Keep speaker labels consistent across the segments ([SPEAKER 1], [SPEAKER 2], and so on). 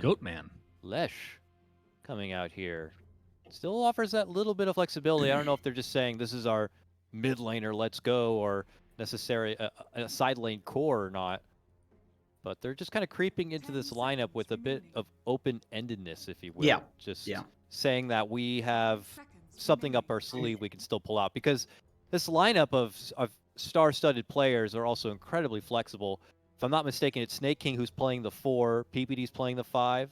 [SPEAKER 1] Goatman.
[SPEAKER 2] Lesh coming out here still offers that little bit of flexibility. I don't know if they're just saying this is our mid laner, let's go, or necessary a side lane core or not. But they're just kind of creeping into this lineup with a bit of open-endedness, if you will.
[SPEAKER 3] Yeah.
[SPEAKER 2] Just
[SPEAKER 3] Yeah.
[SPEAKER 2] saying that we have something up our sleeve we can still pull out. Because this lineup of star-studded players are also incredibly flexible. If I'm not mistaken, it's Snake King who's playing the 4, PPD's playing the 5.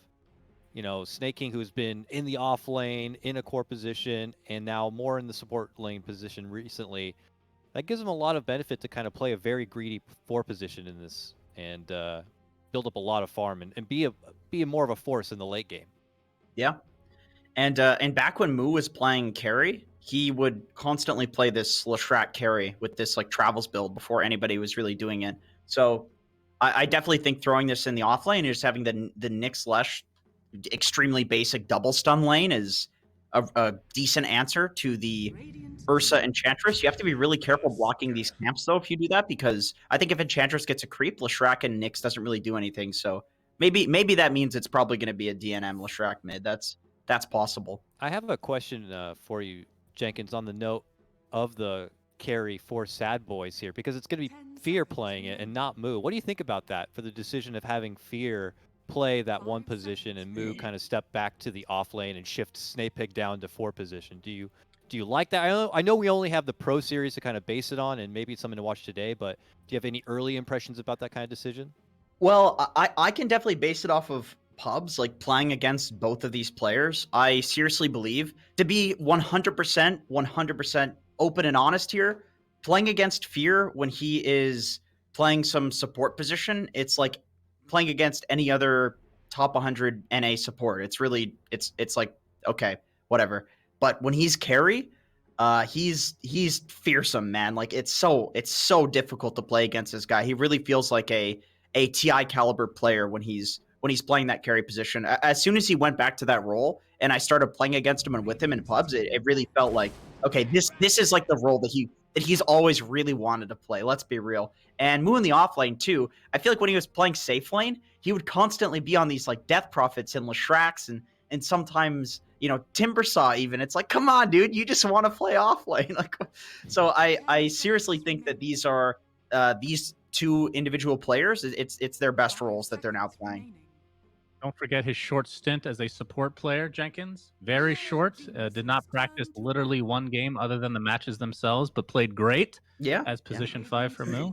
[SPEAKER 2] You know, Snake King who's been in the off lane, in a core position, and now more in the support lane position recently. That gives him a lot of benefit to kind of play a very greedy 4 position in this and build up a lot of farm and be more of a force in the late game.
[SPEAKER 3] Yeah. And back when Moo was playing carry, he would constantly play this Leshrac carry with this like travels build before anybody was really doing it. So I definitely think throwing this in the off lane and just having the Nyx Lesh extremely basic double stun lane is a decent answer to the Ursa Enchantress. You have to be really careful blocking these camps though if you do that, because I think if Enchantress gets a creep, Leshrac and Nyx doesn't really do anything. So maybe that means it's probably going to be a DNM Leshrac mid. That's possible.
[SPEAKER 2] I have a question for you, Jenkins, on the note of the carry for SADBOYS here, because it's going to be Fear playing it and not Moo. What do you think about that for the decision of having Fear play that 1 position and Moo kind of step back to the off lane and shift Snapig down to 4 position? Do you like that? I know we only have the Pro Series to kind of base it on, and maybe it's something to watch today, but do you have any early impressions about that kind of decision?
[SPEAKER 3] Well, I can definitely base it off of pubs, like playing against both of these players. I seriously believe, to be 100% open and honest here, playing against Fear when he is playing some support position, it's like playing against any other top 100 NA support. It's really, it's like, okay, whatever. But when he's carry, he's fearsome, man. Like it's so difficult to play against this guy. He really feels like a TI caliber player when he's playing that carry position. As soon as he went back to that role and I started playing against him and with him in pubs, it really felt like, okay, this is like the role that he's always really wanted to play. Let's be real. And Moo in the off lane too. I feel like when he was playing safe lane, he would constantly be on these like death prophets and Leshracs and sometimes, you know, Timbersaw even. It's like, come on, dude, you just want to play off lane. Like, so I seriously think that these are these 2 individual players. It's their best roles that they're now playing.
[SPEAKER 1] Don't forget his short stint as a support player, Jenkins. Very short. Did not practice literally 1 game other than the matches themselves, but played great as position 5 for Moo.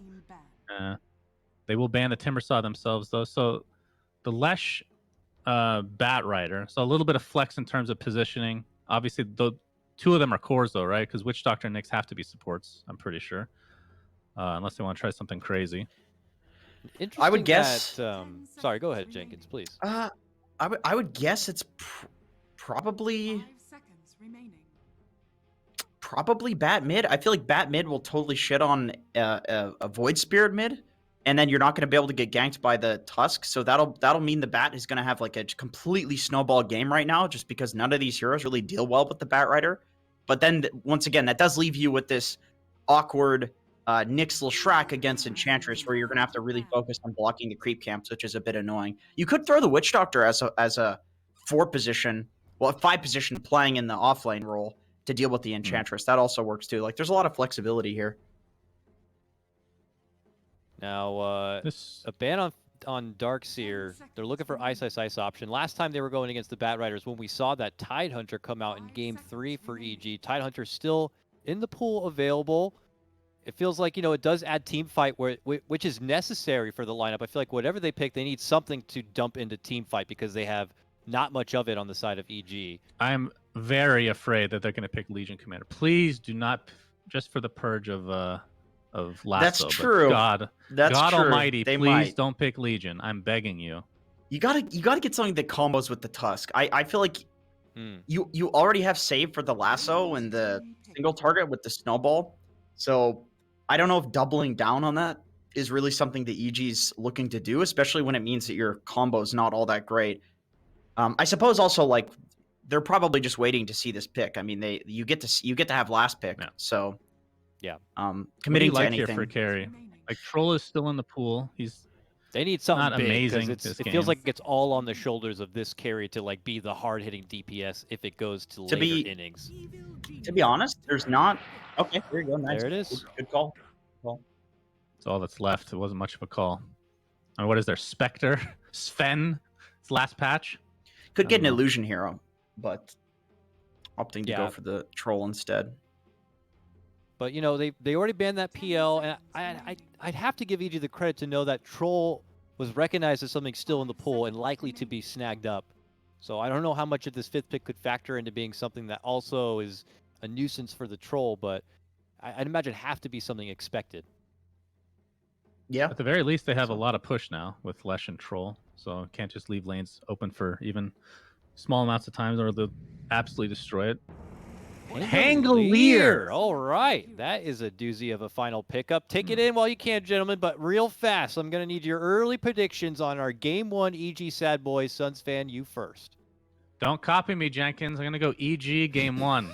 [SPEAKER 1] They will ban the Timbersaw themselves, though. So the Lesh Bat Rider. So a little bit of flex in terms of positioning. Obviously, the 2 of them are cores, though, right? Because Witch Doctor and Nyx have to be supports, I'm pretty sure. Unless they want to try something crazy.
[SPEAKER 2] Interesting.
[SPEAKER 3] I would guess.
[SPEAKER 2] Sorry, go ahead, Jenkins, please.
[SPEAKER 3] I would guess it's probably Bat mid. I feel like Bat mid will totally shit on a Void Spirit mid, and then you're not going to be able to get ganked by the Tusk. So that'll mean the Bat is going to have like a completely snowball game right now, just because none of these heroes really deal well with the Bat Rider. But then once again, that does leave you with this awkward Nyx Leshrac against Enchantress, where you're going to have to really focus on blocking the creep camps, which is a bit annoying. You could throw the Witch Doctor as a 4 position, well, a 5 position playing in the offlane role to deal with the Enchantress. That also works too. Like, there's a lot of flexibility here.
[SPEAKER 2] Now, a ban on Darkseer. They're looking for Ice option. Last time they were going against the Bat Riders when we saw that Tidehunter come out in Game 3 for EG. Tidehunter still in the pool available. It feels like, you know, it does add team fight, which is necessary for the lineup. I feel like whatever they pick, they need something to dump into team fight because they have not much of it on the side of EG.
[SPEAKER 1] I'm very afraid that they're going to pick Legion Commander. Please do not, just for the purge of Lasso.
[SPEAKER 3] That's true.
[SPEAKER 1] God
[SPEAKER 3] true.
[SPEAKER 1] Almighty,
[SPEAKER 3] they
[SPEAKER 1] please
[SPEAKER 3] might.
[SPEAKER 1] Don't pick Legion. I'm begging you.
[SPEAKER 3] You gotta get something that combos with the Tusk. I feel like you already have save for the Lasso and the single target with the Snowball. So I don't know if doubling down on that is really something that EG's looking to do, especially when it means that your combo is not all that great. I suppose also like they're probably just waiting to see this pick. I mean, you get to have last pick.
[SPEAKER 1] Yeah.
[SPEAKER 3] So
[SPEAKER 2] yeah.
[SPEAKER 3] Committing to anything
[SPEAKER 1] here for carry. Like Troll is still in the pool. He's
[SPEAKER 2] They need something
[SPEAKER 1] Not
[SPEAKER 2] big
[SPEAKER 1] amazing
[SPEAKER 2] because
[SPEAKER 1] this
[SPEAKER 2] it feels
[SPEAKER 1] game.
[SPEAKER 2] like it's all on the shoulders of this carry to like be the hard-hitting DPS if it goes to later innings.
[SPEAKER 3] To be honest, there's not. Okay, there you go. Nice.
[SPEAKER 2] There it is.
[SPEAKER 3] Good call.
[SPEAKER 1] That's all that's left. It wasn't much of a call. I mean, what is there? Spectre? Sven? It's last patch?
[SPEAKER 3] Could get an illusion hero, but opting to go for the troll instead.
[SPEAKER 2] But you know, they already banned that PL, and I'd have to give EG the credit to know that troll was recognized as something still in the pool and likely to be snagged up. So I don't know how much of this 5th pick could factor into being something that also is a nuisance for the troll, but I'd imagine have to be something expected.
[SPEAKER 3] Yeah.
[SPEAKER 1] At the very least, they have a lot of push now with Lesh and Troll, so can't just leave lanes open for even small amounts of times or they'll absolutely destroy it.
[SPEAKER 2] Pangolier! All right, that is a doozy of a final pickup. Take it in while you can, gentlemen, but real fast. I'm going to need your early predictions on our Game 1 EG Sad Boys. Suns fan, you first.
[SPEAKER 1] Don't copy me, Jenkins. I'm going to go EG Game 1.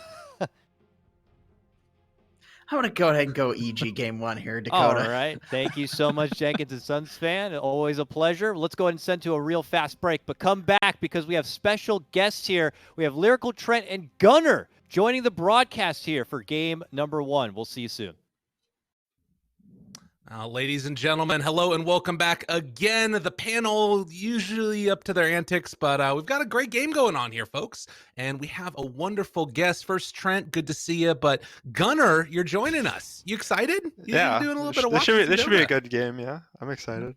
[SPEAKER 3] I'm going to go ahead and go EG Game 1 here, Dakota.
[SPEAKER 2] All right. Thank you so much, Jenkins and Suns fan. Always a pleasure. Let's go ahead and send to a real fast break, but come back because we have special guests here. We have Lyrical Trent and Gunner joining the broadcast here for game number 1. We'll see you soon.
[SPEAKER 4] Ladies and gentlemen, hello and welcome back again. The panel usually up to their antics, but we've got a great game going on here, folks. And we have a wonderful guest. First, Trent, good to see you. But Gunner, you're joining us. You excited?
[SPEAKER 5] Yeah.
[SPEAKER 4] Doing a little bit of
[SPEAKER 5] this should be a good game, yeah. I'm excited.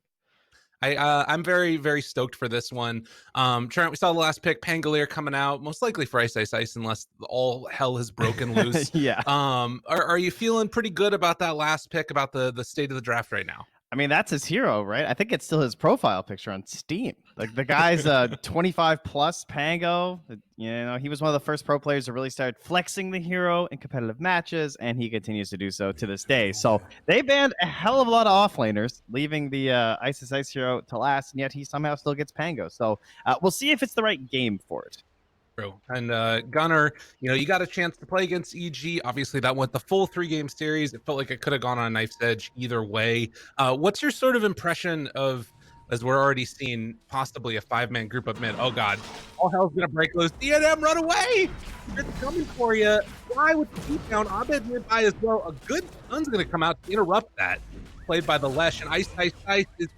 [SPEAKER 4] I'm very, very stoked for this one. Trent, we saw the last pick, Pangolier coming out, most likely for Ice unless all hell has broken loose.
[SPEAKER 6] Yeah.
[SPEAKER 4] Are you feeling pretty good about that last pick, about the state of the draft right now?
[SPEAKER 6] I mean, that's his hero, right? I think it's still his profile picture on Steam. Like the guy's a 25 plus Pango. You know, he was one of the first pro players to really start flexing the hero in competitive matches, and he continues to do so to this day. So they banned a hell of a lot of offlaners, leaving the Ice hero to last, and yet he somehow still gets Pango. So we'll see if it's the right game for it.
[SPEAKER 4] True. And Gunner, you know, you got a chance to play against EG. Obviously, that went the full 3-game series. It felt like it could have gone on a knife's edge either way. What's your sort of impression of, as we're already seeing, possibly a 5-man group up mid? Oh, God. All hell's going to break loose. DNM, run away! It's coming for you. Fly with the beat down. Abed nearby as well. A good sun's going to come out to interrupt that. Played by the Lesh. And Ice is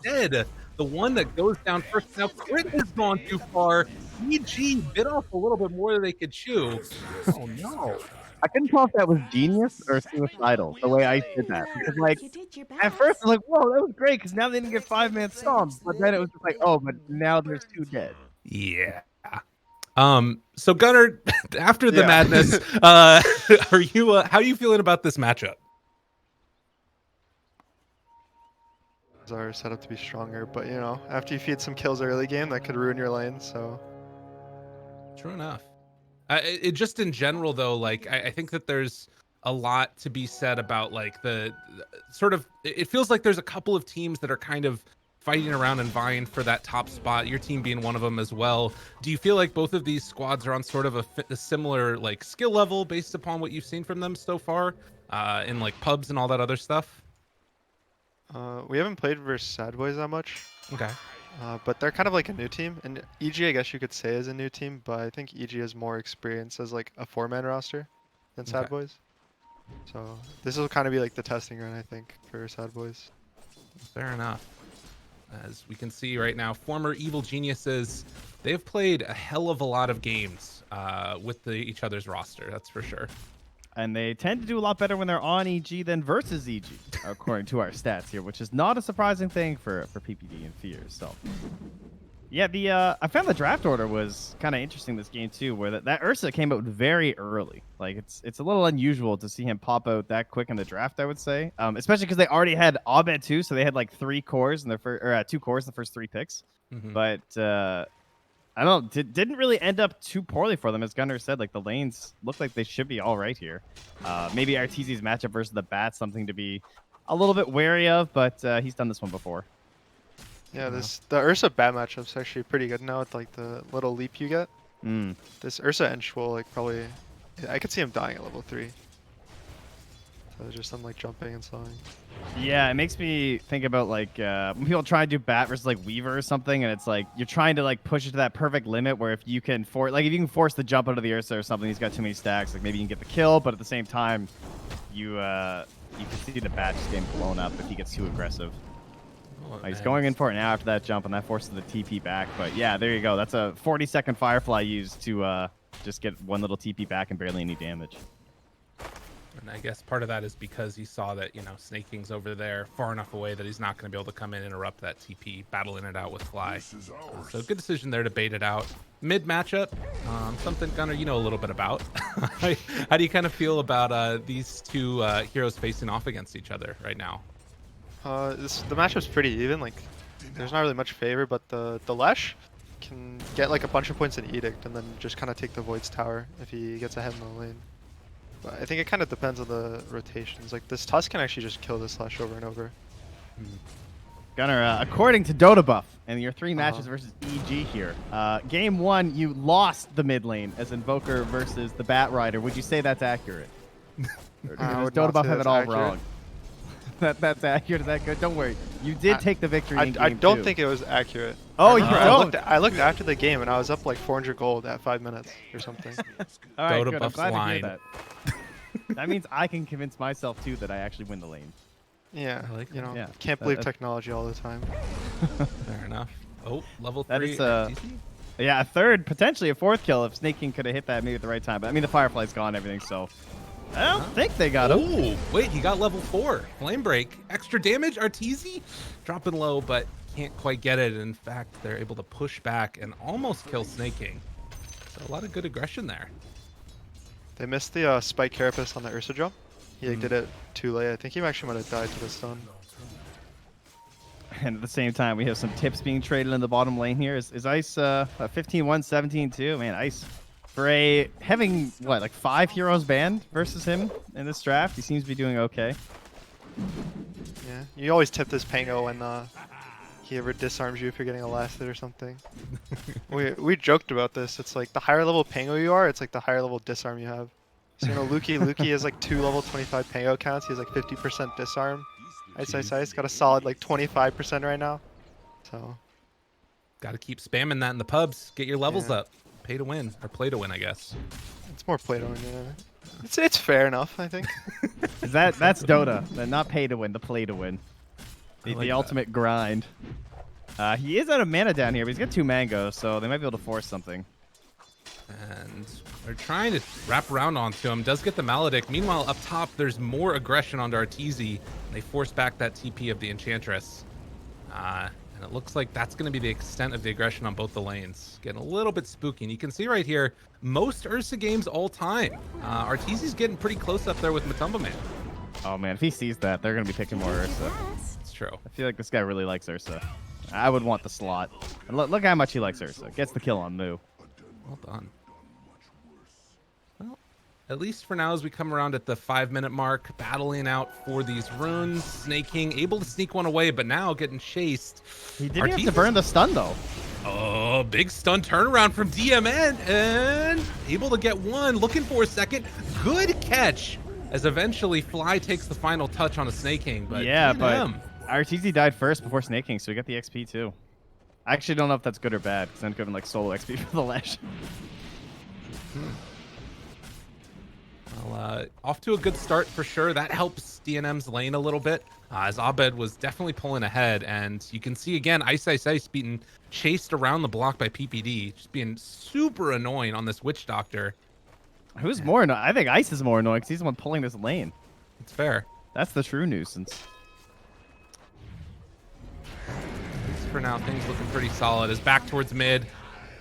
[SPEAKER 4] dead. The one that goes down first. Now, Crit has gone too far. EG bit off a little bit more than they could chew. Oh, no.
[SPEAKER 6] I couldn't tell if that was genius or suicidal, the way I did that. Because, like, at first, I was like, whoa, that was great, because now they didn't get 5-man stomp. But then it was just like, oh, but now there's 2 dead.
[SPEAKER 4] Yeah. So, Gunner, after the madness, are you how are you feeling about this matchup?
[SPEAKER 5] Are set up to be stronger, but you know, after you feed some kills early game, that could ruin your lane. So
[SPEAKER 4] true enough. It just in general though, like I think that there's a lot to be said about like the sort of, it feels like there's a couple of teams that are kind of fighting around and vying for that top spot, your team being one of them as well. Do you feel like both of these squads are on sort of a similar like skill level based upon what you've seen from them so far in like pubs and all that other stuff?
[SPEAKER 5] We haven't played versus SADBOYS that much.
[SPEAKER 4] Okay.
[SPEAKER 5] But they're kind of like a new team, and EG, I guess you could say, is a new team, but I think EG has more experience as like a 4-man roster than SADBOYS. So this will kind of be like the testing run, I think, for SADBOYS.
[SPEAKER 4] Fair enough. As we can see right now, former Evil Geniuses, they've played a hell of a lot of games with each other's roster, that's for sure.
[SPEAKER 6] And they tend to do a lot better when they're on EG than versus EG, according to our stats here, which is not a surprising thing for PPD and Fears. So, yeah, I found the draft order was kind of interesting this game too, where that Ursa came out very early. Like it's a little unusual to see him pop out that quick in the draft, I would say, especially because they already had Abed too, so they had like 3 cores in their first, or 2 cores in the first 3 picks. But I don't know, didn't really end up too poorly for them. As Gunner said, like the lanes look like they should be all right here. Maybe RTZ's matchup versus the Bat, something to be a little bit wary of, but he's done this one before.
[SPEAKER 5] Yeah, the Ursa Bat matchup's actually pretty good now with like the little leap you get. This Ursa Ench will like probably, I could see him dying at level 3. So just some like jumping and slowing.
[SPEAKER 6] Yeah, it makes me think about like when people try to do bat versus like Weaver or something, and it's like you're trying to like push it to that perfect limit where if you can if you can force the jump out of the Ursa or something, he's got too many stacks. Like maybe you can get the kill, but at the same time, you can see the bat just getting blown up if he gets too aggressive. He's going in for it now after that jump, and that forces the TP back. But yeah, there you go. That's a 40-second Firefly used to just get one little TP back and barely any damage.
[SPEAKER 4] And I guess part of that is because he saw that, you know, Snake King's over there far enough away that he's not going to be able to come in and interrupt that TP, battling it out with Fly. So good decision there to bait it out. Mid matchup, something Gunnar, you know a little bit about. How do you kind of feel about these two heroes facing off against each other right now?
[SPEAKER 5] The matchup's pretty even. Like, there's not really much favor, but the Lesh can get like a bunch of points in Edict and then just kind of take the Void's tower if he gets ahead in the lane. But I think it kind of depends on the rotations. Like this Tusk can actually just kill this Lesh over and over.
[SPEAKER 6] Gunnar, according to Dota Buff and your 3 matches versus EG here, game 1 you lost the mid lane as Invoker versus the Bat Rider. Would you say that's accurate? Or does Dota Buff have it all wrong? That's accurate. Is that good? Don't worry. You did take the victory in game
[SPEAKER 5] I don't
[SPEAKER 6] 2.
[SPEAKER 5] think it was accurate.
[SPEAKER 6] Oh, you don't?
[SPEAKER 5] I looked after the game and I was up like 400 gold at 5 minutes or something.
[SPEAKER 6] All right,
[SPEAKER 4] Dota
[SPEAKER 6] good. I'm
[SPEAKER 4] Buff's
[SPEAKER 6] glad to
[SPEAKER 4] line.
[SPEAKER 6] hear that. That means I can convince myself too that I actually win the lane.
[SPEAKER 5] Yeah,
[SPEAKER 4] like
[SPEAKER 5] you know,
[SPEAKER 6] Yeah,
[SPEAKER 5] can't believe technology all the time.
[SPEAKER 4] Fair enough. Oh, level 3.
[SPEAKER 6] That is yeah, a third, potentially a 4th kill if Snake King could have hit that maybe at the right time. But I mean, the Firefly's gone and everything, so I don't think they got him.
[SPEAKER 4] Oh, wait, he got level 4. Flame Break. Extra damage. Arteezy dropping low, but can't quite get it. In fact, they're able to push back and almost kill Snake King. So a lot of good aggression there.
[SPEAKER 5] They missed the Spike Carapace on the Ursa jump. He like, did it too late. I think he actually might have died to the stun.
[SPEAKER 6] And at the same time, we have some tips being traded in the bottom lane here. Is Ice 15-1, 17-2? Man, Ice, for having, what, like 5 heroes banned versus him in this draft, he seems to be doing okay.
[SPEAKER 5] Yeah, you always tip this Pango when he ever disarms you if you're getting a last hit or something. we joked about this. It's like the higher level Pango you are, it's like the higher level disarm you have. So you know, Lukey has like 2 level 25 Pango counts. He has like 50% disarm. Ice got a solid like 25% right now. So
[SPEAKER 4] Got to keep spamming that in the pubs. Get your levels up. Pay to win, or play to win, I guess.
[SPEAKER 5] it's more play to win. Yeah. It's fair enough, I think.
[SPEAKER 6] That's Dota. Not pay to win, the play to win. The ultimate grind. He is out of mana down here, but he's got 2 mangoes, so they might be able to force something.
[SPEAKER 4] And they're trying to wrap around onto him. Does get the Maledict. Meanwhile, up top, there's more aggression onto Arteezy. They force back that TP of the Enchantress. And it looks like that's going to be the extent of the aggression on both the lanes. Getting a little bit spooky. And you can see right here, most Ursa games all time. Arteezy's getting pretty close up there with Matumba Man.
[SPEAKER 6] Oh man, if he sees that, they're going to be picking more Ursa.
[SPEAKER 4] It's true.
[SPEAKER 6] I feel like this guy really likes Ursa. I would want the slot. And look how much he likes Ursa. Gets the kill on Moo.
[SPEAKER 4] Well done. Well, at least for now, as we come around at the 5-minute mark, battling out for these runes. Snake King able to sneak one away, but now getting chased.
[SPEAKER 6] He didn't have to burn the stun, though.
[SPEAKER 4] Oh, big stun turnaround from DMN, and able to get one. Looking for a second. Good catch, as eventually Fly takes the final touch on a Snake King. But
[SPEAKER 6] yeah, but Arteezy died first before Snake King, so we got the XP too. I actually don't know if that's good or bad, because then could have been like solo XP for the Lash.
[SPEAKER 4] Well, off to a good start for sure. That helps DNM's lane a little bit, as Abed was definitely pulling ahead. And you can see again, Ice being chased around the block by PPD, just being super annoying on this Witch Doctor.
[SPEAKER 6] Who's more annoying? I think Ice is more annoying, because he's the one pulling this lane.
[SPEAKER 4] It's fair.
[SPEAKER 6] That's the true nuisance.
[SPEAKER 4] For now, things looking pretty solid. As back towards mid,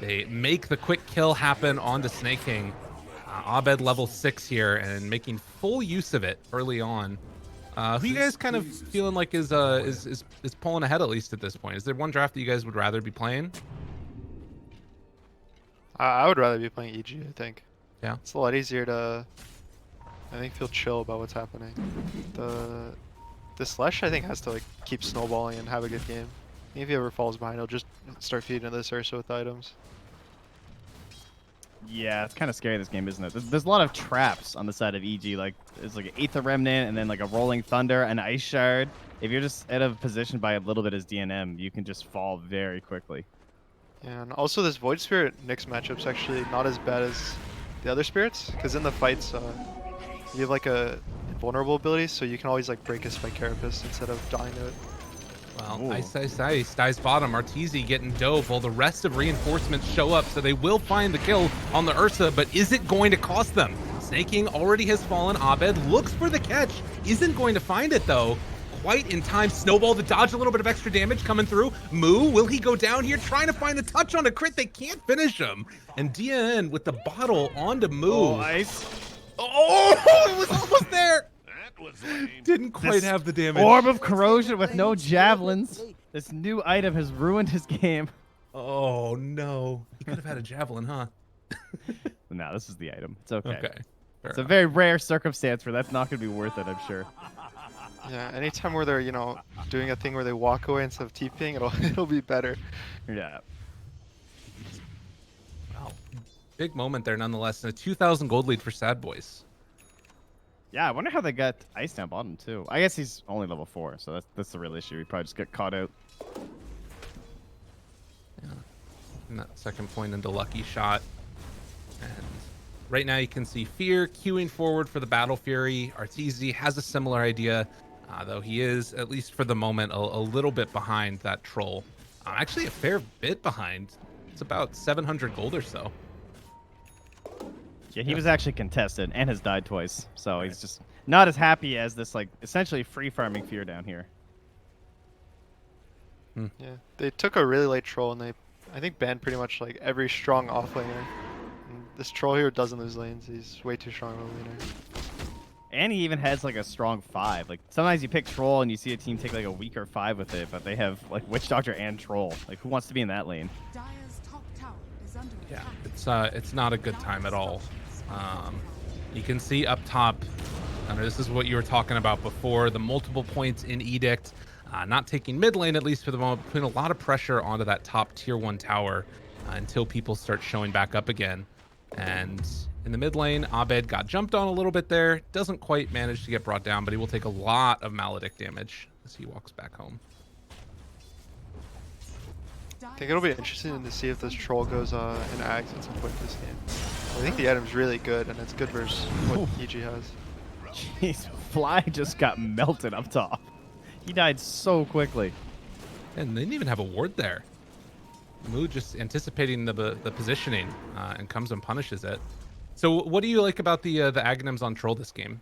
[SPEAKER 4] they make the quick kill happen onto Snake King. Abed level 6 here and making full use of it early on. Who you guys kind of feeling like is pulling ahead at least at this point? Is there one draft that you guys would rather be playing?
[SPEAKER 5] I would rather be playing EG, I think.
[SPEAKER 4] Yeah.
[SPEAKER 5] It's a lot easier to, I think, feel chill about what's happening. This Lesh, I think, has to like keep snowballing and have a good game. If he ever falls behind, he'll just start feeding this Ursa with items.
[SPEAKER 6] Yeah, it's kind of scary, this game, isn't it? There's a lot of traps on the side of EG. Like, there's like an Aether Remnant and then like a Rolling Thunder, an Ice Shard. If you're just out of position by a little bit as DNM, you can just fall very quickly.
[SPEAKER 5] Yeah, and also this Void Spirit Nyx matchup's actually not as bad as the other spirits, because in the fights, you have like a invulnerable ability, so you can always like break a Spike Carapace instead of dying to it.
[SPEAKER 4] Well, ice, dies bottom. Arteezy getting dove while the rest of reinforcements show up, so they will find the kill on the Ursa, but is it going to cost them? Snake King already has fallen. Abed looks for the catch, isn't going to find it though. Quite in time. Snowball to dodge a little bit of extra damage coming through. Moo, will he go down here? Trying to find the touch on a crit. They can't finish him. And DN with the bottle onto Moo.
[SPEAKER 6] Oh, Ice.
[SPEAKER 4] Oh, it was almost there. Didn't quite have the damage.
[SPEAKER 6] Orb of Corrosion with no javelins. This new item has ruined his game.
[SPEAKER 4] Oh, no. He could have had a javelin, huh?
[SPEAKER 6] No, this is the item. It's okay.
[SPEAKER 4] Okay.
[SPEAKER 6] It's a very rare circumstance where that's not going to be worth it, I'm sure.
[SPEAKER 5] Yeah, anytime where they're, you know, doing a thing where they walk away instead of TPing, it'll be better.
[SPEAKER 6] Yeah.
[SPEAKER 4] Wow. Big moment there nonetheless. And a 2,000 gold lead for SADBOYS.
[SPEAKER 6] Yeah, I wonder how they got Ice down bottom, too. I guess he's only level 4, so that's the real issue. He probably just got caught out.
[SPEAKER 4] Yeah. And that second point into Lucky Shot. And right now you can see Fear queuing forward for the Battle Fury. Arteezy has a similar idea, though he is, at least for the moment, a little bit behind that Troll. Actually a fair bit behind. It's about 700 gold or so.
[SPEAKER 6] Yeah, he was actually contested and has died twice, so he's just not as happy as this, like, essentially free farming Fear down here.
[SPEAKER 5] Yeah, they took a really late Troll and they, I think, banned pretty much like every strong offlaner. And this Troll here doesn't lose lanes. He's way too strong of a laner.
[SPEAKER 6] And he even has like a strong 5. Like, sometimes you pick Troll and you see a team take like a weaker 5 with it, but they have like Witch Doctor and Troll. Like, who wants to be in that lane?
[SPEAKER 4] Yeah, it's not a good time at all. You can see up top, and this is what you were talking about before, the multiple points in Edict, not taking mid lane, at least for the moment, putting a lot of pressure onto that top tier 1 tower until people start showing back up again. And in the mid lane, Abed got jumped on a little bit there, doesn't quite manage to get brought down, but he will take a lot of Maledict damage as he walks back home.
[SPEAKER 5] I think it'll be interesting to see if this Troll goes in Ags at some point this game. I think the item's really good, and it's good versus what EG has.
[SPEAKER 6] Jeez, Fly just got melted up top. He died so quickly.
[SPEAKER 4] And they didn't even have a ward there. Moo just anticipating the positioning and comes and punishes it. So what do you like about the Aghanims on Troll this game?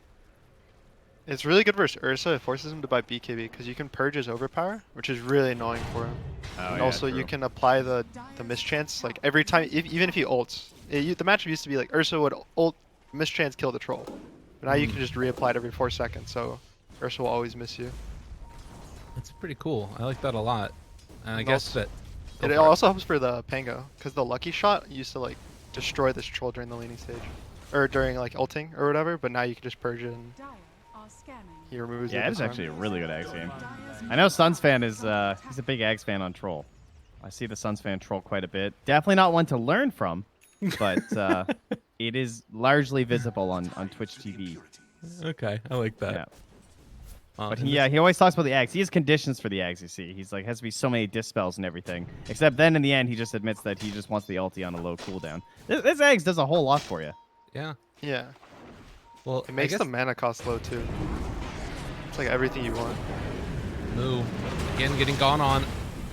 [SPEAKER 5] It's really good versus Ursa. It forces him to buy BKB because you can purge his overpower, which is really annoying for him.
[SPEAKER 6] Oh,
[SPEAKER 5] and
[SPEAKER 6] yeah,
[SPEAKER 5] also
[SPEAKER 6] true.
[SPEAKER 5] you can apply the mischance like every time, even if he ults. The matchup used to be like Ursa would ult, mischance, kill the Troll. But now you can just reapply it every 4 seconds, so Ursa will always miss you.
[SPEAKER 4] That's pretty cool. I like that a lot. And I
[SPEAKER 5] And
[SPEAKER 4] guess
[SPEAKER 5] also-
[SPEAKER 4] that
[SPEAKER 5] It also helps for the Pango, because the Lucky Shot used to like destroy this Troll during the laning stage. Or during like ulting or whatever, but now you can just purge it and he removes it.
[SPEAKER 6] Yeah, it's
[SPEAKER 5] this time.
[SPEAKER 6] actually a really good Ags game. I know Suns fan is he's a big Ags fan on Troll. I see the Suns fan Troll quite a bit. Definitely not one to learn from, but it is largely visible on Twitch TV.
[SPEAKER 4] Okay, I like that.
[SPEAKER 6] Yeah. But he always talks about the Ags. He has conditions for the Ags, you see. He's like, has to be so many dispels and everything. Except then in the end, he just admits that he just wants the ulti on a low cooldown. This Ags does a whole lot for you.
[SPEAKER 4] Yeah.
[SPEAKER 5] Yeah.
[SPEAKER 4] Well,
[SPEAKER 5] It makes
[SPEAKER 4] I guess
[SPEAKER 5] the mana cost low too. It's like everything you want.
[SPEAKER 4] Moo again getting gone on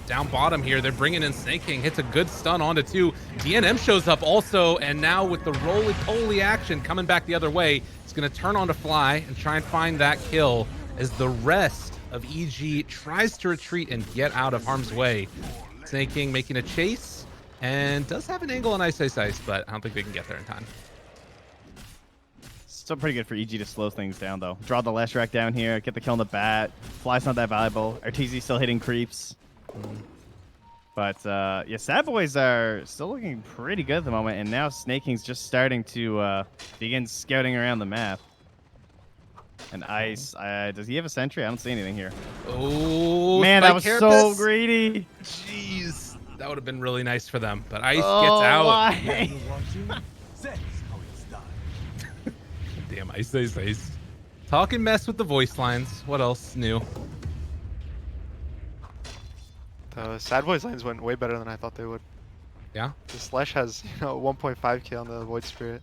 [SPEAKER 4] down bottom here. They're bringing in Snake King, hits a good stun onto 2. DNM shows up also, and now with the roly-poly action coming back the other way, it's going to turn on to Fly and try and find that kill as the rest of EG tries to retreat and get out of harm's way. Snake King making a chase and does have an angle on Ice, but I don't think they can get there in time.
[SPEAKER 6] Still pretty good for EG to slow things down, though. Draw the Leshrac down here, get the kill on the bat. Fly's not that valuable. Arteezy still hitting creeps. But, yeah, SADBOYS are still looking pretty good at the moment, and now Snake King's just starting to begin scouting around the map. And Ice, does he have a sentry? I don't see anything here.
[SPEAKER 4] Oh,
[SPEAKER 6] man, that was
[SPEAKER 4] Spike
[SPEAKER 6] so
[SPEAKER 4] Carapace.
[SPEAKER 6] greedy.
[SPEAKER 4] Jeez, that would have been really nice for them. But Ice
[SPEAKER 6] Oh,
[SPEAKER 4] gets out.
[SPEAKER 6] why?
[SPEAKER 4] Damn, Ice. Talking mess with the voice lines. What else new?
[SPEAKER 5] The SADBOYS lanes went way better than I thought they would.
[SPEAKER 4] Yeah?
[SPEAKER 5] The Slash has 1.5k on the Void Spirit.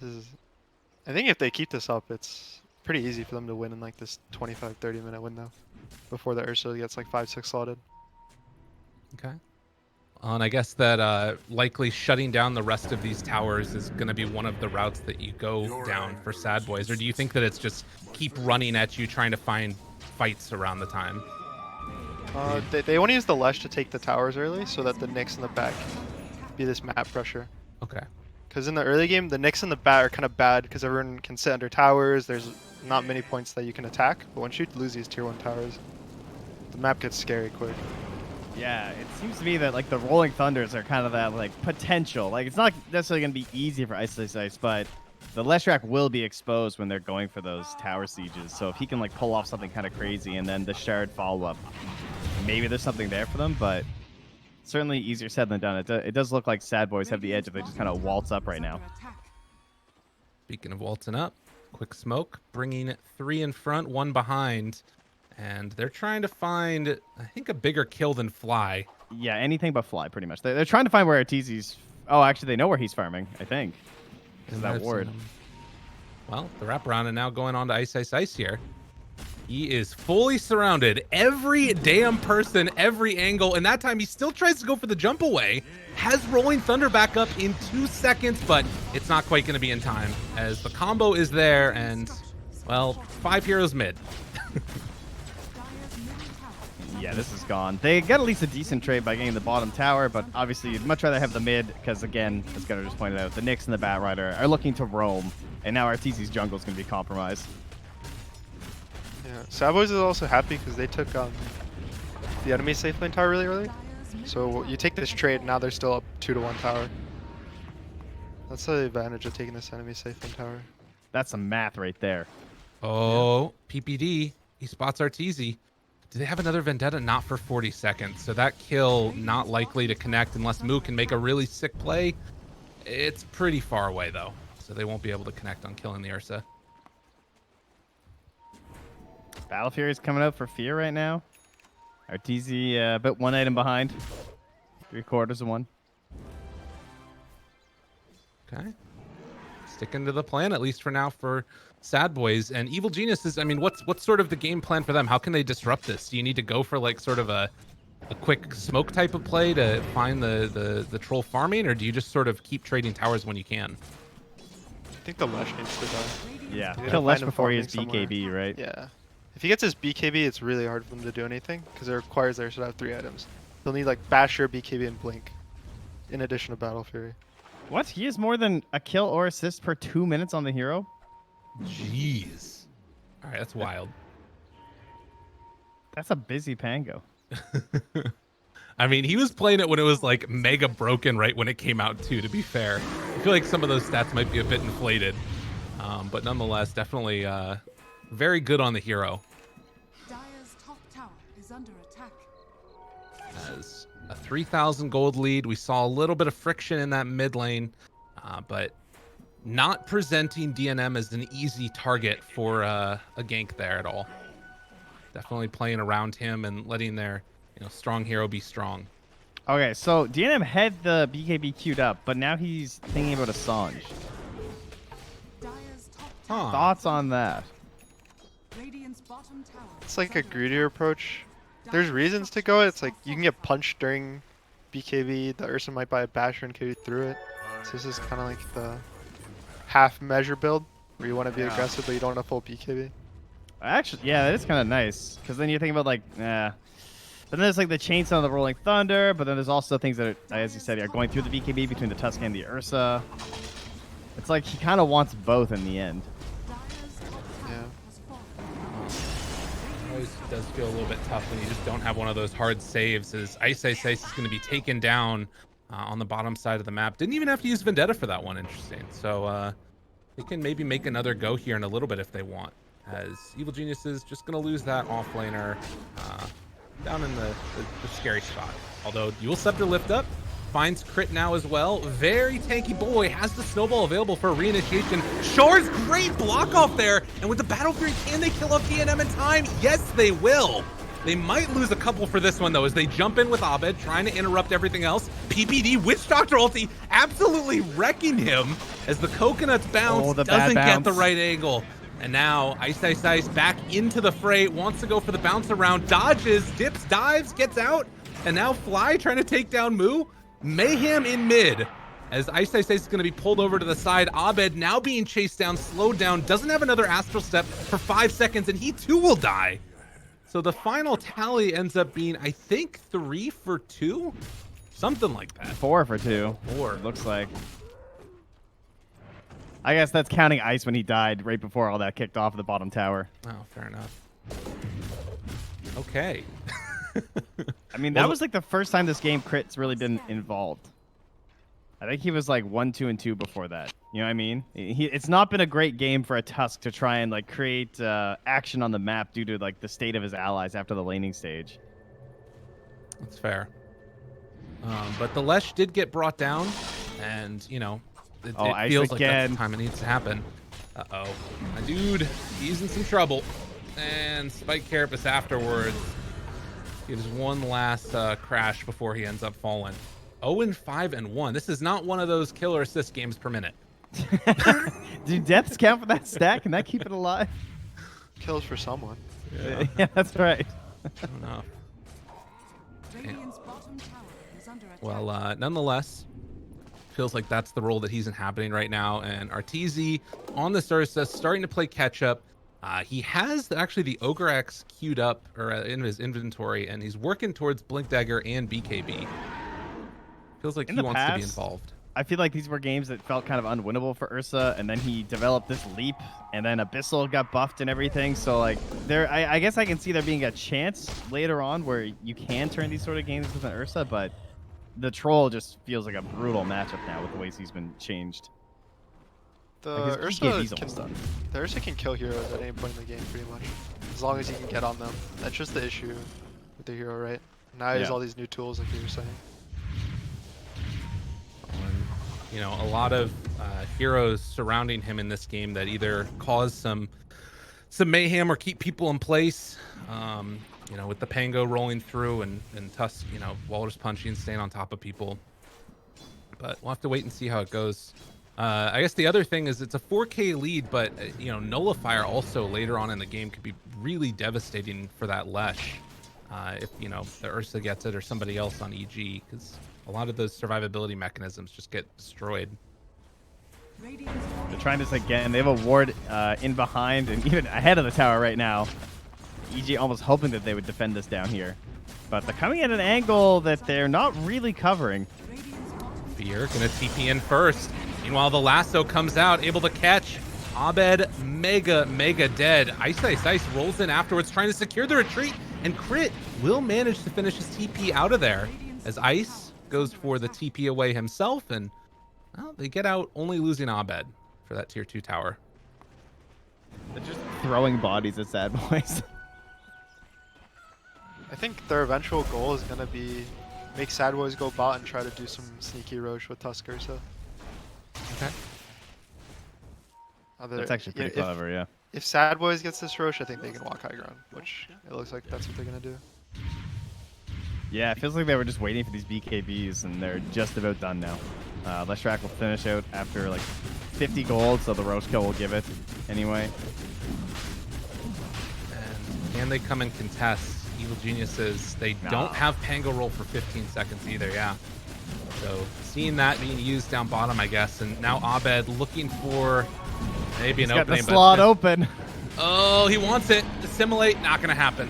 [SPEAKER 5] I think if they keep this up, it's pretty easy for them to win in like this 25-30 minute window before the Ursa gets like 5-6 slotted.
[SPEAKER 4] Okay. And I guess that likely shutting down the rest of these towers is going to be one of the routes that you go down for SADBOYS, or do you think that it's just keep running at you trying to find fights around the time?
[SPEAKER 5] They want to use the Lesh to take the towers early so that the Nyx in the back be this map pressure.
[SPEAKER 4] Okay.
[SPEAKER 5] Because in the early game, the Nyx in the bat are kind of bad because everyone can sit under towers. There's not many points that you can attack, but once you lose these tier 1 towers, the map gets scary quick.
[SPEAKER 6] Yeah, it seems to me that like the Rolling Thunders are kind of that like potential. Like it's not necessarily going to be easy for Ice, but the Leshrac will be exposed when they're going for those tower sieges. So if he can like pull off something kind of crazy and then the Shard follow up, maybe there's something there for them. But certainly easier said than done. It does look like SADBOYS have the edge if they just kind of waltz up right now.
[SPEAKER 4] Speaking of waltzing up, quick smoke, bringing 3 in front, 1 behind. And they're trying to find, I think, a bigger kill than Fly.
[SPEAKER 6] Yeah, anything but Fly, pretty much. They're trying to find where Arteezy's... Oh, actually, they know where he's farming, I think. Is that ward.
[SPEAKER 4] Well, the wraparound and now going on to Ice here. He is fully surrounded. Every damn person, every angle. And that time he still tries to go for the jump away. Has Rolling Thunder back up in 2 seconds, but it's not quite going to be in time as the combo is there and, well, 5 heroes mid.
[SPEAKER 6] Yeah, this is gone. They get at least a decent trade by getting the bottom tower, but obviously you'd much rather have the mid because, again, as Gunnar just pointed out, the Nyx and the Batrider are looking to roam, and now Arteezy's jungle is going to be compromised.
[SPEAKER 5] Yeah, SADBOYS is also happy because they took the enemy safe lane tower really early. So you take this trade, now they're still up 2-1 tower. That's the advantage of taking this enemy safe lane tower.
[SPEAKER 6] That's some math right there.
[SPEAKER 4] Oh, yeah. PPD. He spots Arteezy. Do they have another Vendetta? Not for 40 seconds. So that kill not likely to connect unless Moo can make a really sick play. It's pretty far away, though. So they won't be able to connect on killing the Ursa.
[SPEAKER 6] Battle Fury's coming out for Fear right now. Arteezy about 1 item behind. 3/4 of 1.
[SPEAKER 4] Okay. Sticking to the plan, at least for now, for SADBOYS. And Evil Geniuses, I mean, what's sort of the game plan for them? How can they disrupt this? Do you need to go for like sort of a quick smoke type of play to find the troll farming, or do you just sort of keep trading towers when you can?
[SPEAKER 5] I think the Lesh needs to die.
[SPEAKER 6] Yeah,
[SPEAKER 5] You
[SPEAKER 6] kill
[SPEAKER 5] gotta
[SPEAKER 6] Lesh
[SPEAKER 5] find him
[SPEAKER 6] before he has
[SPEAKER 5] farming
[SPEAKER 6] BKB, right?
[SPEAKER 5] Yeah. If he gets his BKB, it's really hard for them to do anything because it requires there to have 3 items. They'll need like Basher, BKB, and Blink in addition to Battle Fury.
[SPEAKER 6] What? He has more than a kill or assist per 2 minutes on the hero?
[SPEAKER 4] Jeez. All right, that's wild.
[SPEAKER 6] That's a busy Pango.
[SPEAKER 4] I mean, he was playing it when it was like mega broken right when it came out too, to be fair. I feel like some of those stats might be a bit inflated. But nonetheless, definitely very good on the hero.
[SPEAKER 7] Dire's top tower is under attack.
[SPEAKER 4] As a 3,000 gold lead, we saw a little bit of friction in that mid lane, but not presenting DNM as an easy target for a gank there at all. Definitely playing around him and letting their strong hero be strong.
[SPEAKER 6] Okay, so DNM had the BKB queued up, but now he's thinking about Assange.
[SPEAKER 7] Dire's top
[SPEAKER 4] Huh.
[SPEAKER 6] Thoughts on that?
[SPEAKER 7] Radiant's bottom tower.
[SPEAKER 5] It's like a greedier approach. There's reasons to go. It's like you can get punched during BKB. The Ursa might buy a Basher and carry through it. So this is kind of like the half measure build where you want to be aggressive, but you don't want a full BKB.
[SPEAKER 6] Actually, yeah, that is kind of nice. Because then you're thinking about, like, but then there's, like, the Chainsaw and the Rolling Thunder, but then there's also things that, are, as you said, are going through the BKB between the Tuscan and the Ursa. It's like he kind of wants both in the end.
[SPEAKER 5] Yeah.
[SPEAKER 4] It always does feel a little bit tough when you just don't have one of those hard saves, as Ice is going to be taken down on the bottom side of the map. Didn't even have to use Vendetta for that one, interesting. So they can maybe make another go here in a little bit if they want, as Evil Genius is just going to lose that offlaner down in the scary spot. Although Dual Scepter lift up, finds crit now as well. Very tanky boy, has the snowball available for a reinitiation. Shore's great block off there, and with the Battle Fury, can they kill off DNM in time? Yes, they will. They might lose a couple for this one, though, as they jump in with Abed, trying to interrupt everything else. PPD, Witch Doctor ulti, absolutely wrecking him as the coconuts bounce, doesn't get the right angle. And now Ice Ice Ice back into the fray, wants to go for the bounce around, dodges, dips, dives, gets out, and now Fly trying to take down Moo. Mayhem in mid, as Ice Ice Ice is going to be pulled over to the side. Abed now being chased down, slowed down, doesn't have another Astral Step for 5 seconds, and he too will die. So the final tally ends up being, I think, 3 for 2? Something like that.
[SPEAKER 6] 4 for 2.
[SPEAKER 4] 4.
[SPEAKER 6] Looks like. I guess that's counting Ice when he died right before all that kicked off at the bottom tower.
[SPEAKER 4] Oh, fair enough. Okay.
[SPEAKER 6] I mean, that was like the first time this game Crit's really been involved. I think he was like 1-2-2 before that. You know what I mean? It's not been a great game for a Tusk to try and like create action on the map due to like the state of his allies after the laning stage.
[SPEAKER 4] That's fair. But the Lesh did get brought down, and you know, it feels like that's the time it needs to happen. Uh-oh, my dude, he's in some trouble. And Spike Carapace afterwards gives one last crash before he ends up falling. 0-5-1. This is not one of those killer assist games per minute.
[SPEAKER 6] Do deaths count for that stat? Can that keep it alive?
[SPEAKER 5] Kills for someone.
[SPEAKER 6] Yeah, that's right.
[SPEAKER 4] I don't know.
[SPEAKER 7] Radiant's bottom tower is under attack.
[SPEAKER 4] Well, nonetheless, feels like that's the role that he's inhabiting right now. And Arteezy on the Ursa starting to play catch up. He has actually the Ogre X queued up or in his inventory, and he's working towards Blink Dagger and BKB. Feels like he wants to be involved.
[SPEAKER 6] I feel like these were games that felt kind of unwinnable for Ursa, and then he developed this leap, and then Abyssal got buffed and everything. So like, I guess I can see there being a chance later on where you can turn these sort of games with an Ursa, but the Troll just feels like a brutal matchup now with the ways he's been changed.
[SPEAKER 5] The Ursa can kill heroes at any point in the game, pretty much, as long as he can get on them. That's just the issue with the hero, right? Now he has all these new tools, like you were saying.
[SPEAKER 4] You know, a lot of heroes surrounding him in this game that either cause some mayhem or keep people in place. You know, with the Pango rolling through and Tusk, you know, Walrus punching, staying on top of people. But we'll have to wait and see how it goes. I guess the other thing is it's a 4K lead, but you know, Nullifier also later on in the game could be really devastating for that Lesh. If you know the Ursa gets it or somebody else on EG, because a lot of those survivability mechanisms just get destroyed.
[SPEAKER 6] They're trying this again. They have a ward in behind and even ahead of the tower right now. EG almost hoping that they would defend this down here. But they're coming at an angle that they're not really covering.
[SPEAKER 4] Fear gonna TP in first. Meanwhile, the lasso comes out, able to catch Abed, mega dead. Ice Ice Ice rolls in afterwards, trying to secure the retreat, and Crit will manage to finish his TP out of there as Ice goes for the TP away himself, and well, they get out only losing Abed for that tier 2 tower.
[SPEAKER 6] They're just throwing bodies at SADBOYS.
[SPEAKER 5] I think their eventual goal is going to be make SADBOYS go bot and try to do some sneaky Roche with Tusk Ursa.
[SPEAKER 4] Okay.
[SPEAKER 6] That's actually pretty clever, yeah.
[SPEAKER 5] If SADBOYS gets this Roche, I think they can walk high ground, which it looks like that's what they're going to do.
[SPEAKER 6] Yeah, it feels like they were just waiting for these BKBs, and they're just about done now. Leshrac will finish out after like 50 gold, so the Roche kill will give it anyway.
[SPEAKER 4] And can they come and contest? Evil Geniuses, they don't have Pango roll for 15 seconds either, yeah. So seeing that being used down bottom, I guess, and now Abed looking for maybe an opening.
[SPEAKER 6] Got the slot open.
[SPEAKER 4] Oh, he wants it. Assimilate, not gonna happen.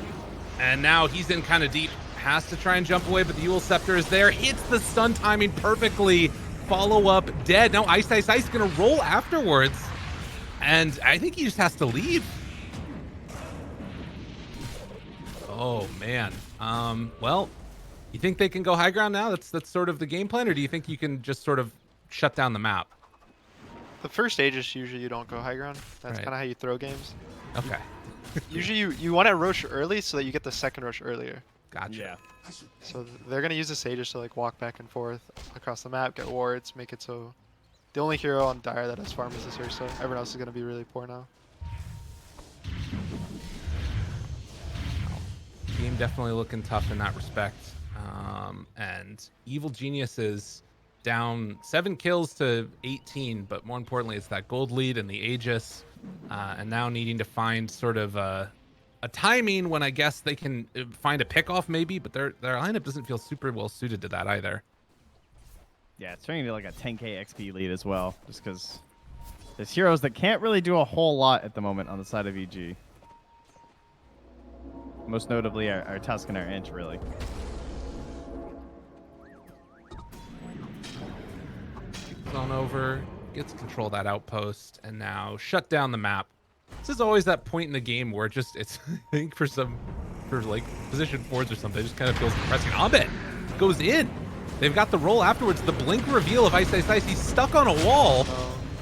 [SPEAKER 4] And now he's in kind of deep. Has to try and jump away, but the Eul Scepter is there. Hits the stun timing perfectly. Follow up, dead. Now Ice Ice Ice gonna roll afterwards. And I think he just has to leave. Oh, man. Well, you think they can go high ground now? That's sort of the game plan, or do you think you can just sort of shut down the map?
[SPEAKER 5] The first Aegis, usually you don't go high ground. That's kind of how you throw games.
[SPEAKER 4] Okay.
[SPEAKER 5] Usually you want to Roche early so that you get the second Roche earlier.
[SPEAKER 4] Gotcha.
[SPEAKER 6] Yeah.
[SPEAKER 5] So they're gonna use the Sages to like walk back and forth across the map, get wards, make it so the only hero on Dire that has farm is this Ursa. Everyone else is gonna be really poor now.
[SPEAKER 4] Team definitely looking tough in that respect. And Evil Genius is down 7 kills to 18, but more importantly, it's that gold lead and the Aegis, and now needing to find sort of a timing when I guess they can find a pickoff maybe, but their lineup doesn't feel super well suited to that either.
[SPEAKER 6] Yeah, it's turning into like a 10k XP lead as well, just because there's heroes that can't really do a whole lot at the moment on the side of EG. Most notably our Tusk and our Inch, really.
[SPEAKER 4] Gets on over, gets control of that outpost, and now shut down the map. This is always that point in the game where it's I think for like position fours or something, it just kind of feels depressing. Abed goes in. They've got the roll afterwards. The blink reveal of Ice Ice Ice. He's stuck on a wall.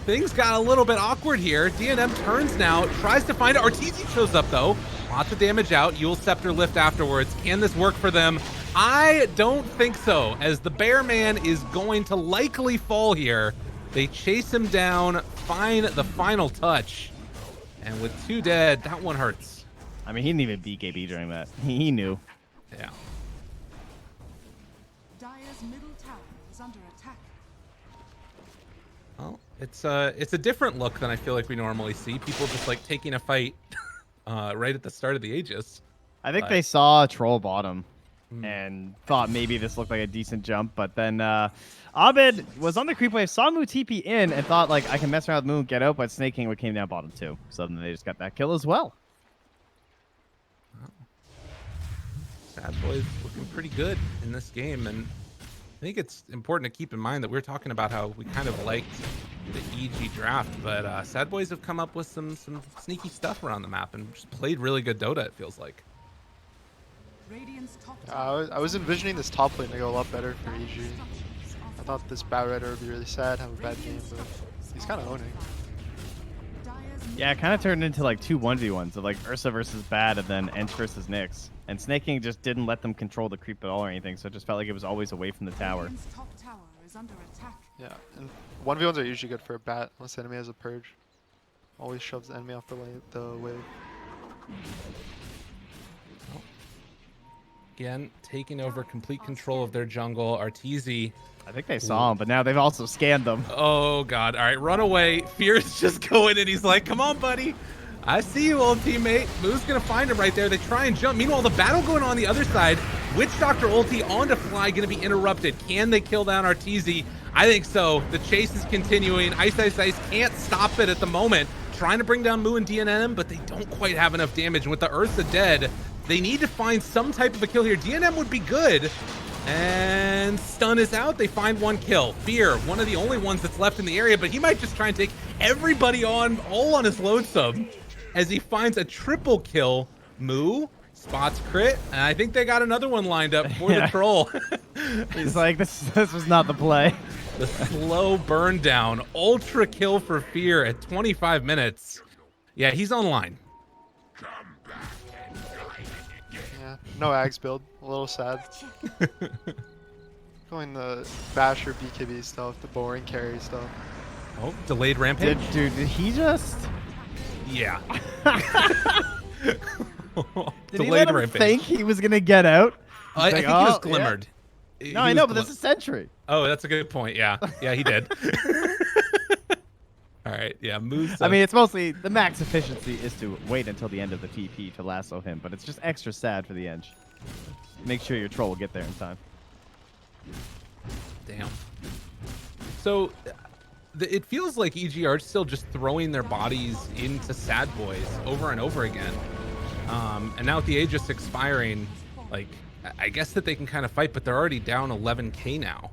[SPEAKER 4] Things got a little bit awkward here. DNM turns now, tries to find it. Arteezy shows up though. Lots of damage out. Yule Scepter lift afterwards. Can this work for them? I don't think so, as the Bear Man is going to likely fall here. They chase him down, find the final touch. And with 2 dead, that one hurts.
[SPEAKER 6] I mean, he didn't even beat KB during that. He knew.
[SPEAKER 4] Yeah.
[SPEAKER 7] Dire's middle tower is under attack.
[SPEAKER 4] Well, it's a different look than I feel like we normally see. People just like taking a fight right at the start of the Aegis.
[SPEAKER 6] I think they saw Troll bottom and thought maybe this looked like a decent jump, but then Abed was on the creep wave, saw Moo TP in, and thought like I can mess around with Moo and get out, but Snake King came down bottom too. So then they just got that kill as well.
[SPEAKER 4] SADBOYS looking pretty good in this game, and I think it's important to keep in mind that we're talking about how we kind of liked the EG draft, but SADBOYS have come up with some sneaky stuff around the map and just played really good Dota, it feels like.
[SPEAKER 7] Radiant's top
[SPEAKER 5] I was envisioning this top lane to go a lot better for EG. I thought this Batrider would be really sad, have a bad game, but he's kind of owning.
[SPEAKER 6] Yeah, it kind of turned into like 2 1v1s of like Ursa versus Bad and then Ench versus Nyx. And Snake King just didn't let them control the creep at all or anything, so it just felt like it was always away from the tower.
[SPEAKER 7] Radiant's top tower is under attack.
[SPEAKER 5] Yeah, and 1v1s are usually good for a bat unless the enemy has a purge. Always shoves the enemy off the wave.
[SPEAKER 4] Again, taking over complete control of their jungle. Arteezy.
[SPEAKER 6] I think they saw him, but now they've also scanned them.
[SPEAKER 4] Oh, God. All right, run away. Fear's just going in. He's like, come on, buddy. I see you, old teammate. Moo's going to find him right there. They try and jump. Meanwhile, the battle going on the other side. Witch Doctor ulti onto Fly going to be interrupted. Can they kill down Arteezy? I think so. The chase is continuing. Ice Ice Ice can't stop it at the moment. Trying to bring down Moo and DNM, but they don't quite have enough damage. And with the Ursa dead, they need to find some type of a kill here. DNM would be good. And stun is out. They find 1 kill. Fear, one of the only ones that's left in the area, but he might just try and take everybody on, all on his lonesome, as he finds a triple kill. Moo spots crit, and I think they got another one lined up for the troll.
[SPEAKER 6] He's like, this was not the play.
[SPEAKER 4] The slow burn down. Ultra kill for Fear at 25 minutes. Yeah, he's online.
[SPEAKER 5] Yeah, no Ags build. A little sad. Going the Bash or BKB stuff, the boring carry stuff.
[SPEAKER 4] Oh, delayed rampage.
[SPEAKER 6] Did he just...
[SPEAKER 4] Yeah.
[SPEAKER 6] Did he let him think he was going to get out?
[SPEAKER 4] I think he was glimmered.
[SPEAKER 6] Yeah. No, I know, but that's a sentry.
[SPEAKER 4] Oh, that's a good point. Yeah. Yeah, he did. All right. Yeah, moves.
[SPEAKER 6] I mean, it's mostly the max efficiency is to wait until the end of the TP to lasso him, but it's just extra sad for the Edge. Make sure your troll will get there in time.
[SPEAKER 4] Damn. So it feels like EG are still just throwing their bodies into SADBOYS over and over again. And now with the Aegis expiring, like, I guess that they can kind of fight, but they're already down 11k now.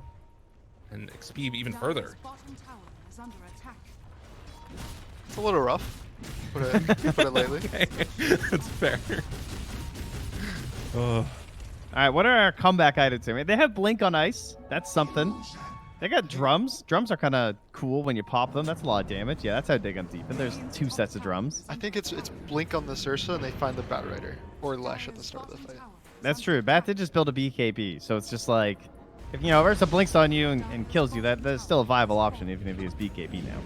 [SPEAKER 4] And XP even further.
[SPEAKER 5] It's a little rough. Put it lightly.
[SPEAKER 4] Okay. That's fair.
[SPEAKER 6] All right, what are our comeback items here? They have Blink on Ice. That's something. They got drums. Drums are kind of cool when you pop them. That's a lot of damage. Yeah, that's how they dig on deep. And there's 2 sets of drums.
[SPEAKER 5] I think it's Blink on the Ursa and they find the Batrider or Lesh at the start of the fight.
[SPEAKER 6] That's true. Bat did just build a BKB, so it's just like, if Ursa blinks on you and kills you, that's still a viable option, even if he has BKB now.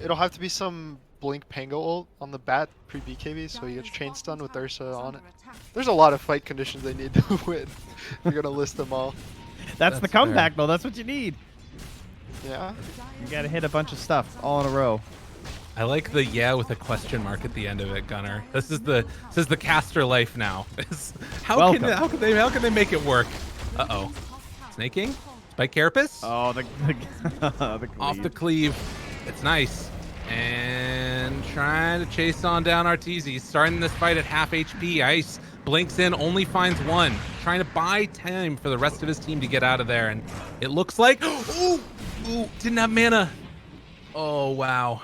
[SPEAKER 5] It'll have to be some Blink Pango ult on the Bat pre-BKB, so he gets chain stun with Ursa on it. There's a lot of fight conditions they need to win. You're gonna list them all.
[SPEAKER 6] That's the comeback, though. That's what you need.
[SPEAKER 5] Yeah.
[SPEAKER 6] You gotta hit a bunch of stuff all in a row.
[SPEAKER 4] I like the yeah with a question mark at the end of it, Gunnar. This is the caster life now. How can they make it work? Uh-oh. Snaking? Spike Carapace?
[SPEAKER 6] Oh, the
[SPEAKER 4] Off the cleave. It's nice. And trying to chase on down Arteezy. Starting this fight at half HP. Ice blinks in, only finds one. Trying to buy time for the rest of his team to get out of there. And it looks like, ooh, didn't have mana. Oh, wow.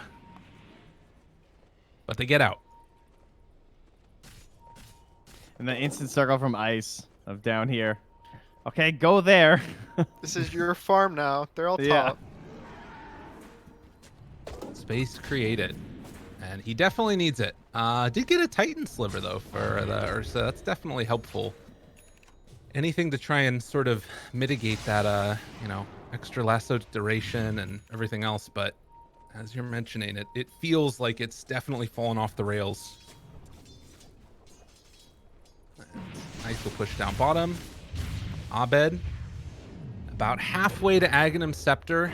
[SPEAKER 4] But they get out.
[SPEAKER 6] And the instant circle from Ice of down here. Okay, go there.
[SPEAKER 5] This is your farm now. They're all
[SPEAKER 6] Yeah.
[SPEAKER 5] top.
[SPEAKER 4] Space created. And he definitely needs it. Did get a Titan sliver, though, for the Ursa. That's definitely helpful. Anything to try and sort of mitigate that, extra lasso duration and everything else. But as you're mentioning it, it feels like it's definitely fallen off the rails. Ice will push down bottom. Abed, about halfway to Aghanim Scepter.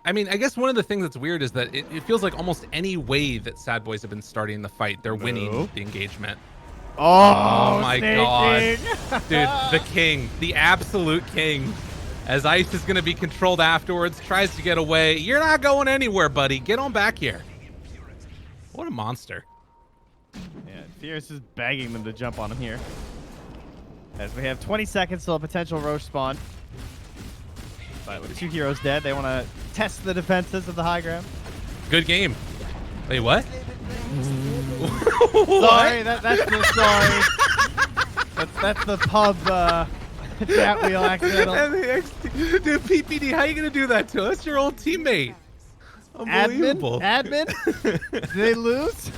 [SPEAKER 4] I guess one of the things that's weird is that it feels like almost any way that SADBOYS have been starting the fight, they're winning the engagement.
[SPEAKER 6] Oh
[SPEAKER 4] my god. Dude, the king, the absolute king. As Ice is going to be controlled afterwards, tries to get away. You're not going anywhere, buddy. Get on back here. What a monster.
[SPEAKER 6] Yeah, Fierce is begging them to jump on him here. As we have 20 seconds till a potential Roche spawn. But with 2 heroes dead, they want to test the defenses of the high ground.
[SPEAKER 4] Good game. Wait, what?
[SPEAKER 6] Sorry, that's the sorry. That's the pub chat wheel accidental.
[SPEAKER 4] Dude, PPD, how you gonna do that to us? Your old teammate. Unbelievable.
[SPEAKER 6] Admin? Did they lose?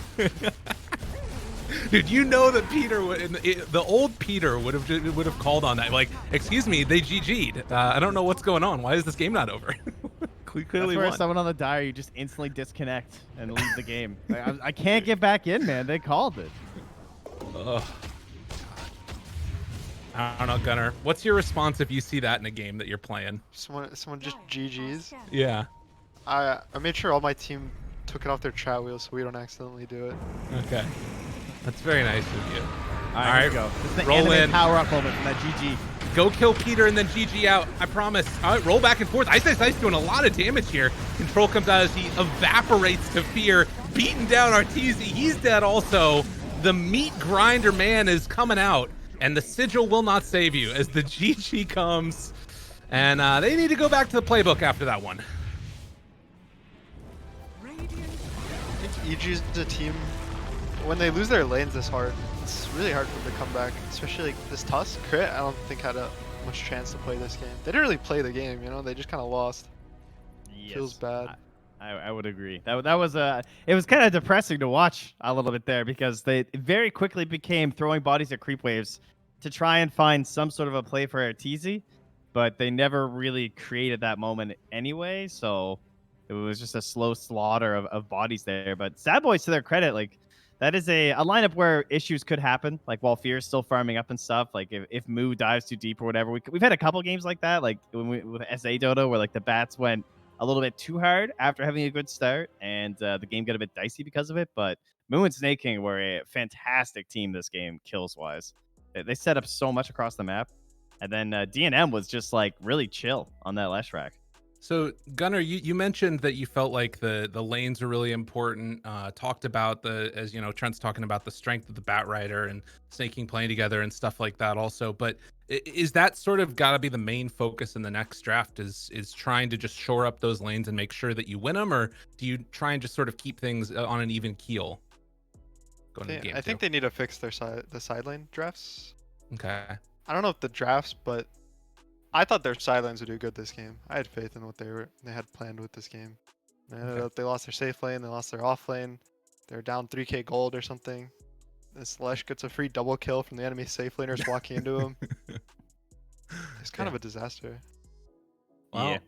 [SPEAKER 4] Dude, you know that Peter, the old Peter would have called on that. Like, excuse me, they GG'd. I don't know what's going on. Why is this game not over? Clearly
[SPEAKER 6] That's where
[SPEAKER 4] won.
[SPEAKER 6] someone on the dire, you just instantly disconnect and leave the game. Like, I can't get back in, man. They called it.
[SPEAKER 4] Ugh. I don't know, Gunnar. What's your response if you see that in a game that you're playing?
[SPEAKER 5] Someone just GG's.
[SPEAKER 4] Yeah.
[SPEAKER 5] I made sure all my team took it off their chat wheel so we don't accidentally do it.
[SPEAKER 4] Okay. That's very nice of you.
[SPEAKER 6] All right, here we go. This is the
[SPEAKER 4] roll
[SPEAKER 6] anime
[SPEAKER 4] in.
[SPEAKER 6] power-up moment from that GG.
[SPEAKER 4] Go kill Peter and then GG out. I promise. All right, roll back and forth. Ice doing a lot of damage here. Control comes out as he evaporates to Fear. Beating down Arteezy. He's dead also. The meat grinder man is coming out. And the sigil will not save you as the GG comes. And they need to go back to the playbook after that one.
[SPEAKER 5] I think EG is a team, when they lose their lanes this hard, it's really hard for them to come back. Especially like this Tusk crit, I don't think had a much chance to play this game. They didn't really play the game, they just kind of lost.
[SPEAKER 6] Yes.
[SPEAKER 5] Feels bad.
[SPEAKER 6] I would agree. That was it was kind of depressing to watch a little bit there because they very quickly became throwing bodies at creep waves to try and find some sort of a play for Arteezy, but they never really created that moment anyway. So it was just a slow slaughter of bodies there. But SADBOYS, to their credit, like that is a lineup where issues could happen. Like while Fear is still farming up and stuff. Like if Moo dives too deep or whatever, we've had a couple games like that. Like with SA Dota, where like the bats went a little bit too hard after having a good start, and the game got a bit dicey because of it. But Moo and Snake King were a fantastic team this game, kills wise. They set up so much across the map, and then DNM was just like really chill on that Leshrac.
[SPEAKER 4] So Gunnar, you mentioned that you felt like the lanes are really important. Talked about as Trent's talking about the strength of the Bat Rider and Snake King playing together and stuff like that also. But is that sort of got to be the main focus in the next draft? Is trying to just shore up those lanes and make sure that you win them, or do you try and just sort of keep things on an even keel?
[SPEAKER 5] I think they need to fix the side lane drafts.
[SPEAKER 4] Okay.
[SPEAKER 5] I don't know if the drafts, but I thought their side lanes would do good this game. I had faith in what they had planned with this game.
[SPEAKER 4] Okay.
[SPEAKER 5] They lost their safe lane, they lost their off lane. They're down 3k gold or something. This Lesh gets a free double kill from the enemy safe laners walking into him. It's kind of a disaster.
[SPEAKER 4] Well,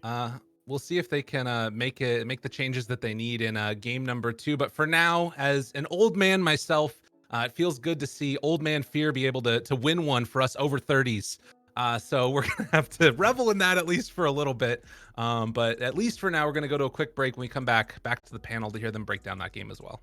[SPEAKER 4] we'll see if they can make the changes that they need in game number 2. But for now, as an old man myself, it feels good to see Old Man Fear be able to win one for us over 30s. So we're gonna have to revel in that at least for a little bit. But at least for now, we're gonna go to a quick break. When we come back to the panel to hear them break down that game as well.